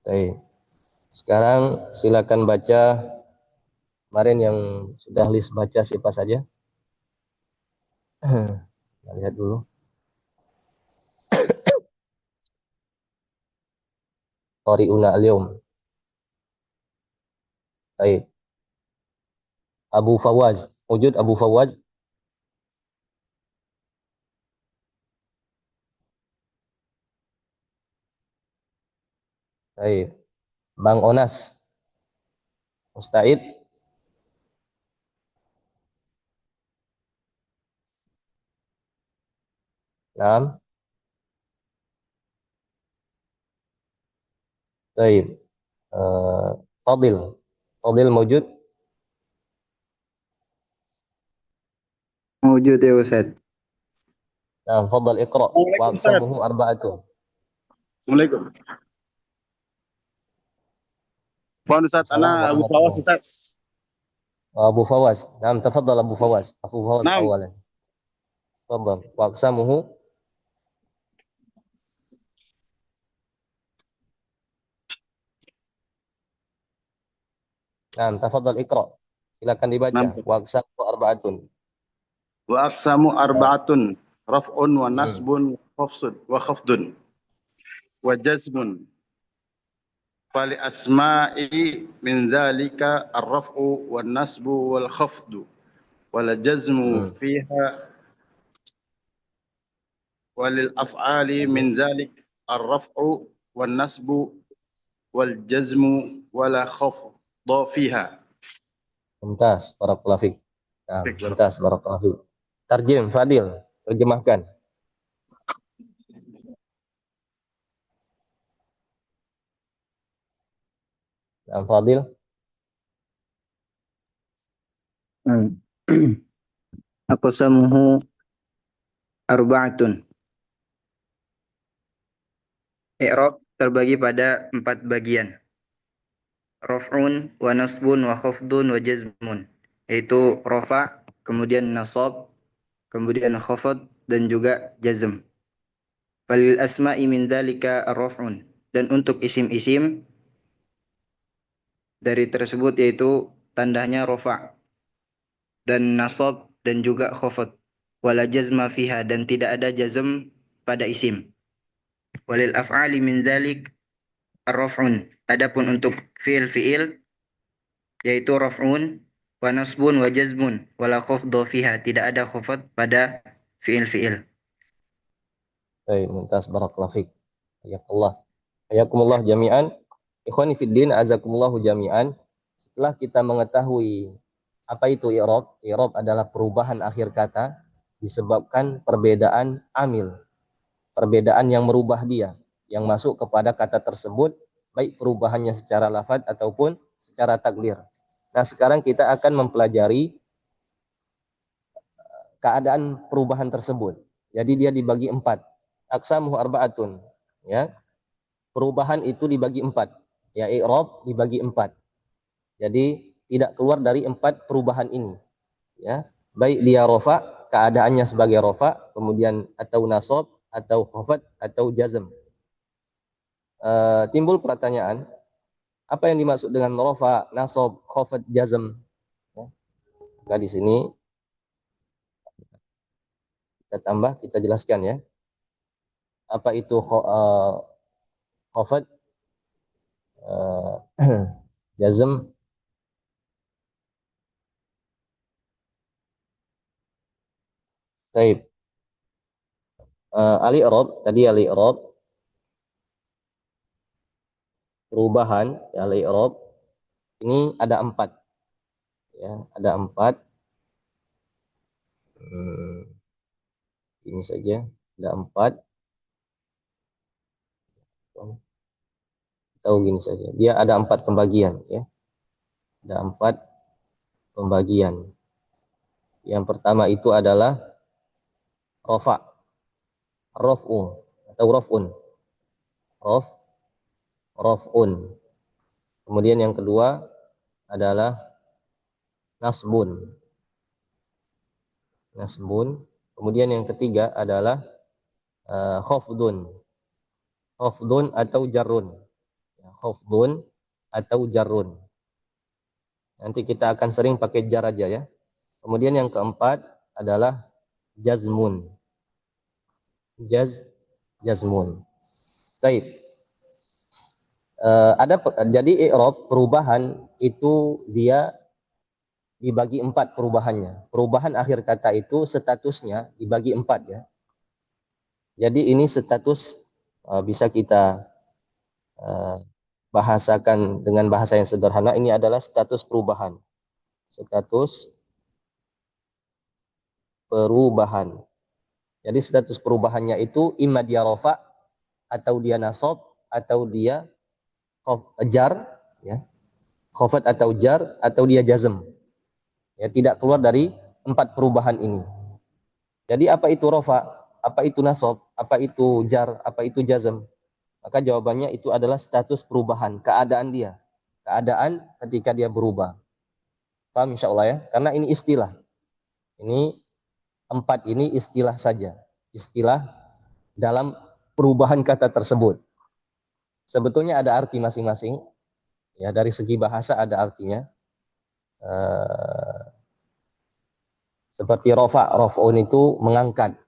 Baik. Sekarang silakan baca kemarin yang sudah list baca siapa saja. Kita lihat dulu. Qari'una al-yawm. Baik. Abu Fawaz. Wujud Abu Fawaz. Baik. Bang Onas. Musta'id. Naam. Baik. Fadil. Fadil wujud. Wujud ya Ustaz. Nah, fadal iqra. Wa Assalamualaikum Ustaz. aqsamuhu arba'atun. Assalamualaikum. Pak Ustaz, Assalamualaikum ana Abu Fawaz warahmatullahi. Ustaz. Abu Fawaz. Naam, tafadhal Abu Fawaz. Abu Fawaz Naam. awalan. Tafadhal. Wa aqsamuhu. Naam, tafadhal iqra. Silakan dibaca. Naam. Wa aqsamuhu arba'atun. Wa aqsamu arba'atun. Raf'un wa Hmm. nasbun wa khafdun. Wa jazmun. Fali asma'i min dzalika ar-raf'u wan nasbu wal khafdu. Wal jazmu fiha walil af'ali min dzalik ar-raf'u wan nasbu wal jazmu wala khafdu fiha. Mumtaz, barakallahu fiik. Nah, mumtaz, barakallahu fiik. Tarjim, Fadil, terjemahkan. Nah, Fadil. Aqsamuhu arba'atun. I'rab terbagi pada 4 bagian. Raf'un wa nasbun wa khafdun wa jazmun. Yaitu rafa, kemudian nasab, kemudian khafad dan juga jazm. Falil asma'i min dzalika ar-raf'un. Dan untuk isim-isim dari tersebut yaitu tandanya rafa dan nasab dan juga khafad. Wala jazma fiha, dan tidak ada jazm pada isim. Walil af'ali min dzalik ar-raf'un. Adapun untuk fiil yaitu raf'un wa nasbun wa jazmun wala khafdhu fiha, tidak ada khafad pada fiil. Baik, mumtaz, barakallahu fiik. Hayakallah. Hayakumullah jami'an. Ikhwani fid din, azakumullahu jami'an. Setelah kita mengetahui apa itu i'rab, i'rab adalah perubahan akhir kata disebabkan perbedaan amil, perbedaan yang merubah dia, yang masuk kepada kata tersebut, baik perubahannya secara lafaz ataupun secara takdir. Nah, sekarang kita akan mempelajari keadaan perubahan tersebut. Jadi dia dibagi 4. Aqsamuhu arba'atun. Ya. Perubahan itu dibagi 4. Ya, i'rab dibagi 4. Jadi tidak keluar dari 4 perubahan ini. Ya. Baik dia rafa, keadaannya sebagai rafa, kemudian atau nasab, atau khafad, atau jazm. Timbul pertanyaan, apa yang dimaksud dengan rafa, nasab, khafad, jazm? Ya. Nah, di sini kita tambah, kita jelaskan ya. Apa itu khafad, jazm? Baik. Tadi al-i'rab perubahan ya, al-i'rab ini ada 4 ya, ada 4. Ini saja ada 4. Tahu gini saja, dia ada 4 pembagian ya, ada 4 pembagian. Yang pertama itu adalah rafa, raf'u atau raf'un, raf'un. Kemudian yang kedua adalah nasbun. Kemudian yang ketiga adalah khafdun atau jarrun. khafdun, atau jarrun. Nanti kita akan sering pakai jar aja ya. Kemudian yang keempat adalah jazmun. Jazmun. Baik. Jadi i'rab perubahan itu dia dibagi empat perubahannya. Perubahan akhir kata itu statusnya dibagi empat ya. Jadi ini status bisa kita bahasakan dengan bahasa yang sederhana. Ini adalah status perubahan. Status perubahan. Jadi status perubahannya itu imma dia rafa atau dia nasab atau dia jar ya. Khafat atau jar atau dia jazm. Ya, tidak keluar dari empat perubahan ini. Jadi apa itu rafa? Apa itu nasab? Apa itu jar? Apa itu jazm? Maka jawabannya itu adalah status perubahan, keadaan dia. Keadaan ketika dia berubah. Paham insyaallah ya? Karena ini istilah. Ini empat ini istilah saja. Istilah dalam perubahan kata tersebut. Sebetulnya ada arti masing-masing. Ya, dari segi bahasa ada artinya. Seperti rafa'un itu mengangkat.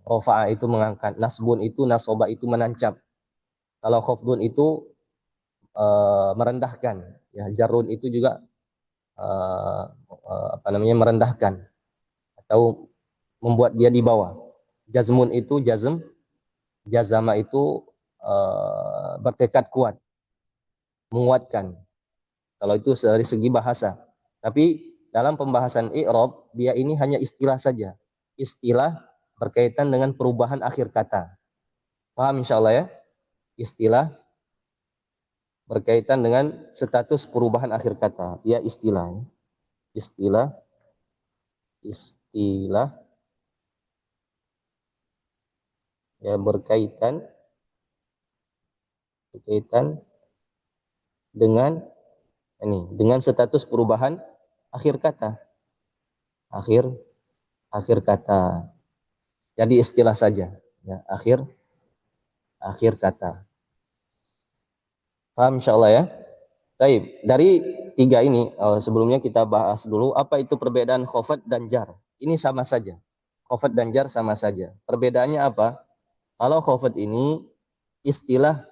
Rafa'a itu mengangkat. Nasbun itu, nasoba itu menancap. Kalau khafdun itu merendahkan. Ya, jarun itu juga merendahkan atau membuat dia di bawah. Jazmun itu jazm, jazama itu bertekad kuat, menguatkan. Kalau itu dari segi bahasa. Tapi dalam pembahasan i'rab, dia ini hanya istilah saja. Istilah berkaitan dengan perubahan akhir kata. Paham insyaallah ya? Istilah berkaitan dengan status perubahan akhir kata. Dia istilah. Ya. Istilah ya berkaitan dengan dengan status perubahan akhir kata. Akhir kata. Jadi istilah saja, ya, akhir kata. Paham insyaallah ya? Baik, dari tiga ini sebelumnya kita bahas dulu apa itu perbedaan khafat dan jar. Ini sama saja. Khafat dan jar sama saja. Perbedaannya apa? Kalau khafat ini istilah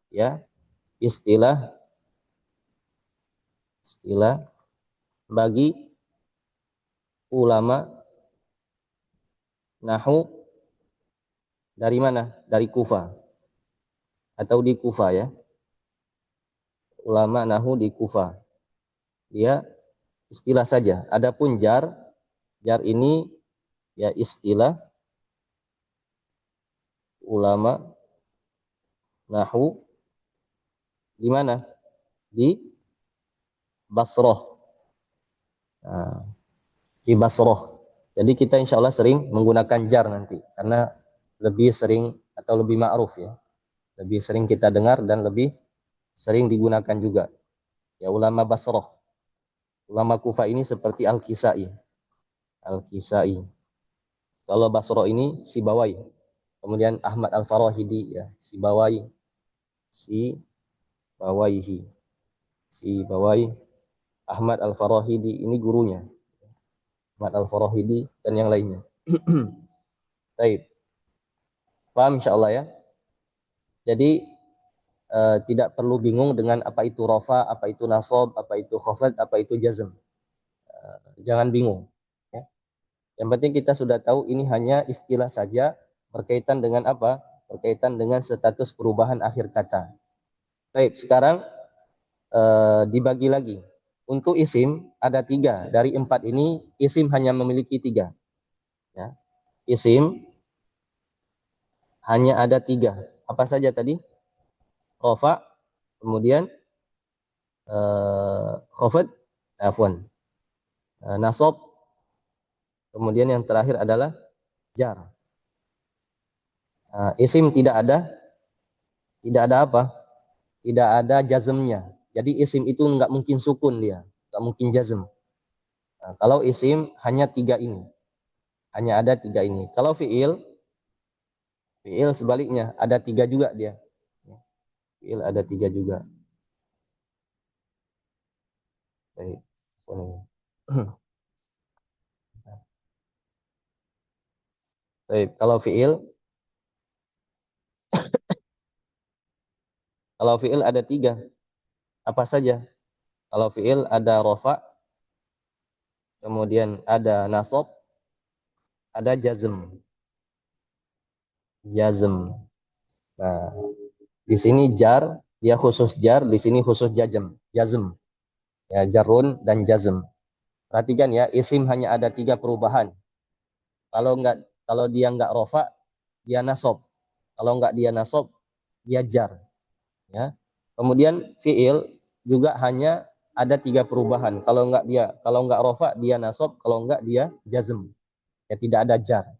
ya, istilah bagi ulama nahwu dari mana? Dari Kufah atau di Kufah ya. Ulama nahwu di Kufah. Dia istilah saja. Adapun jar ini ya istilah ulama nahwu di mana? Di Basrah. Nah, di Basrah. Jadi kita insya Allah sering menggunakan jar nanti karena lebih sering atau lebih ma'ruf ya. Lebih sering kita dengar dan lebih sering digunakan juga. Ya ulama Basrah. Ulama Kufah ini seperti Al-Kisai. Kalau Basrah ini Sibawai. Kemudian Ahmad Al-Farahidi ya, Sibawai. Ahmad Al-Farahidi ini gurunya. Ahmad Al-Farahidi dan yang lainnya. Baik. Paham insyaallah ya? Jadi tidak perlu bingung dengan apa itu rafa, apa itu nasab, apa itu khafad, apa itu jazm. Jangan bingung. Ya. Yang penting kita sudah tahu ini hanya istilah saja berkaitan dengan apa? Berkaitan dengan status perubahan akhir kata. Baik, sekarang dibagi lagi. Untuk isim ada 3. Dari 4 ini isim hanya memiliki 3. Ya. Isim hanya ada 3. Apa saja tadi? Rafa, kemudian khafad, nasab, kemudian yang terakhir adalah jar. Isim tidak ada apa? Tidak ada jazmnya. Jadi isim itu nggak mungkin sukun dia, nggak mungkin jazm. Kalau isim hanya 3 ini, hanya ada 3 ini. Kalau fiil sebaliknya ada 3 juga dia. Fiil ada 3 juga. Baik. Baik, kalau fiil ada 3. Apa saja? Kalau fiil ada rofa, kemudian ada nasab, ada jazm. Jazm. Nah, di sini jar, dia khusus jar, di sini khusus jazm. Jazm. Ya, jarun dan jazm. Perhatikan ya, isim hanya ada 3 perubahan. Kalau dia enggak rofa, dia nasab. Kalau enggak dia nasab, dia jar. Ya. Kemudian fiil juga hanya ada 3 perubahan. Kalau enggak rofa, dia nasab. Kalau enggak dia jazm. Ya, tidak ada jar.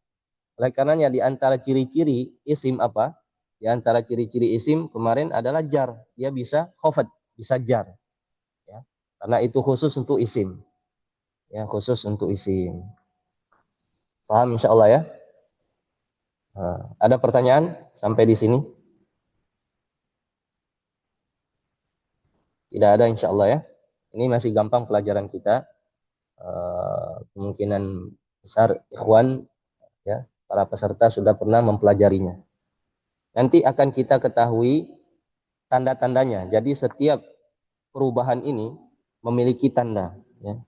Oleh karenanya di antara ciri-ciri isim apa? Di antara ciri-ciri isim kemarin adalah jar. Dia bisa khafad, bisa jar. Ya. Karena itu khusus untuk isim. Ya, khusus untuk isim. Paham insyaallah ya? Nah, ada pertanyaan sampai di sini? Tidak ada insyaallah ya. Ini masih gampang pelajaran kita. Kemungkinan besar ikhwan ya, para peserta sudah pernah mempelajarinya. Nanti akan kita ketahui tanda-tandanya. Jadi setiap perubahan ini memiliki tanda ya.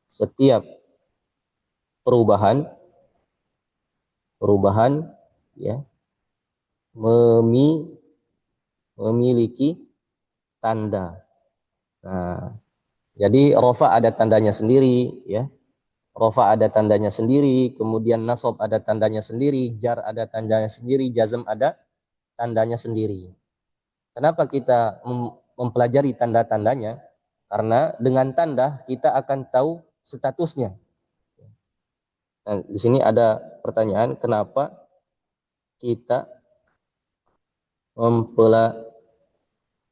Setiap perubahan ya memiliki tanda. Nah, jadi rofa ada tandanya sendiri ya. Rofa ada tandanya sendiri, kemudian nasab ada tandanya sendiri, jar ada tandanya sendiri, jazm ada tandanya sendiri. Kenapa kita mempelajari tanda-tandanya? Karena dengan tanda kita akan tahu statusnya. Nah, di sini ada pertanyaan, kenapa kita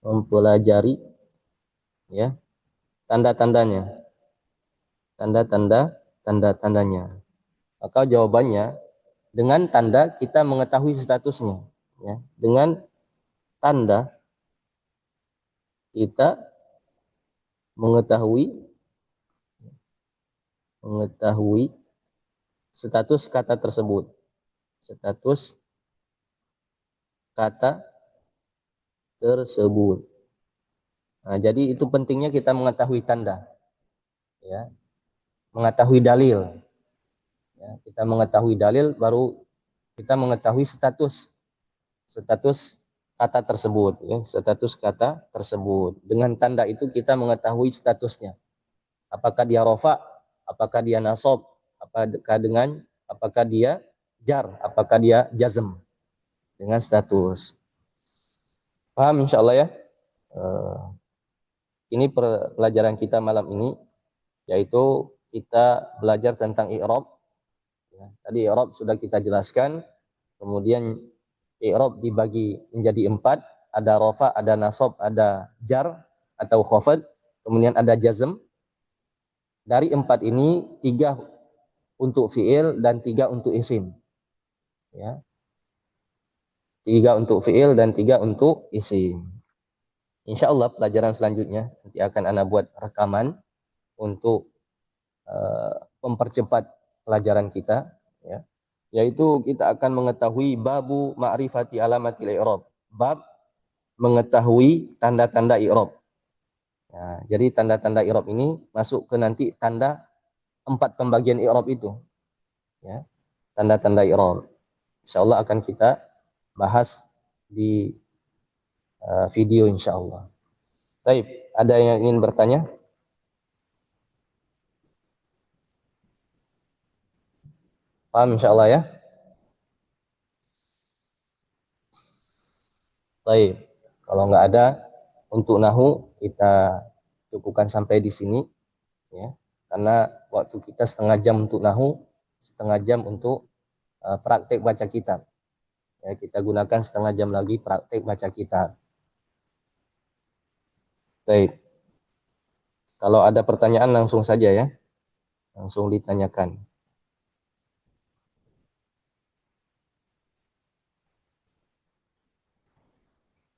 mempelajari ya tanda-tandanya, tanda-tandanya. Maka jawabannya dengan tanda kita mengetahui statusnya. Ya, dengan tanda kita mengetahui status kata tersebut. Status kata tersebut. Nah, jadi itu pentingnya kita mengetahui tanda, ya, mengetahui dalil. Ya, kita mengetahui dalil, baru kita mengetahui status kata tersebut, ya, status kata tersebut. Dengan tanda itu kita mengetahui statusnya. Apakah dia rofa, apakah dia nasab, apakah dia jar, apakah dia jazm dengan status. Paham insyaallah ya? Ini pelajaran kita malam ini, yaitu kita belajar tentang i'rab. Ya, tadi i'rab sudah kita jelaskan. Kemudian i'rab dibagi menjadi 4. Ada rafa, ada nasab, ada jar atau khafad. Kemudian ada jazm. Dari 4 ini 3 untuk fi'il dan 3 untuk isim. Ya. 3 untuk fi'il dan 3 untuk isim. Insyaallah pelajaran selanjutnya nanti akan Ana buat rekaman untuk mempercepat pelajaran kita, ya. Yaitu kita akan mengetahui babu ma'rifati alamatil i'rab. Bab mengetahui tanda-tanda i'rab. Ya, jadi tanda-tanda i'rab ini masuk ke nanti tanda 4 pembagian i'rab itu. Ya, tanda-tanda i'rab. Insyaallah akan kita bahas di video insyaallah. Baik, ada yang ingin bertanya? Paham insyaallah ya? Baik, kalau nggak ada untuk nahu kita cukupkan sampai di sini, ya. Karena waktu kita setengah jam untuk nahu, setengah jam untuk praktek baca kitab. Ya, kita gunakan setengah jam lagi praktek baca kitab. Baik, kalau ada pertanyaan langsung saja ya, langsung ditanyakan.